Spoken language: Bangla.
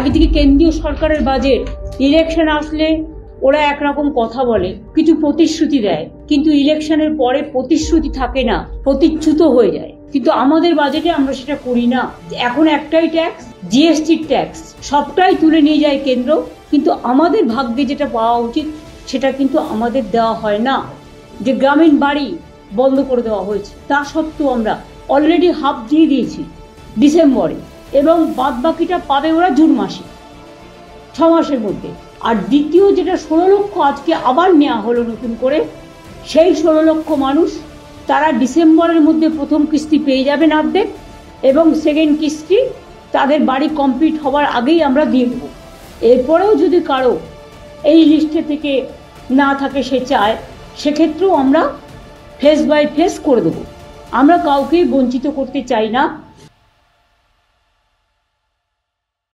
একদিকে কেন্দ্রীয় সরকারের বাজেট, ইলেকশন আসলে ওরা একরকম কথা বলে, কিছু প্রতিশ্রুতি দেয়, কিন্তু ইলেকশনের পরে প্রতিশ্রুতি থাকে না, প্রতিচ্যুত হয়ে যায়। কিন্তু আমাদের বাজেটে আমরা সেটা করি না। এখন একটাই ট্যাক্স, জিএসটি ট্যাক্স, সবটাই তুলে নিয়ে যায় কেন্দ্র, কিন্তু আমাদের ভাগ্যে যেটা পাওয়া উচিত সেটা কিন্তু আমাদের দেওয়া হয় না। যে গ্রামীণ বাড়ি বন্ধ করে দেওয়া হয়েছে, তা সত্ত্বেও আমরা অলরেডি হাফ দিয়ে দিয়েছি ডিসেম্বরে, এবং বাদ বাকিটা পাবে ওরা জুন মাসে, 6 মাসের মধ্যে। আর দ্বিতীয় যেটা 16 লক্ষ আজকে আবার নেওয়া হলো নতুন করে, সেই 16 লক্ষ মানুষ তারা ডিসেম্বরের মধ্যে প্রথম কিস্তি পেয়ে যাবেন অর্ধেক, এবং সেকেন্ড কিস্তি তাদের বাড়ি কমপ্লিট হওয়ার আগেই আমরা দিয়ে দেবো। এরপরেও যদি কারো এই লিস্টে থেকে না থাকে, সে চায়, সেক্ষেত্রেও আমরা ফেস বাই ফেস করে দেবো। আমরা কাউকেই বঞ্চিত করতে চাই না।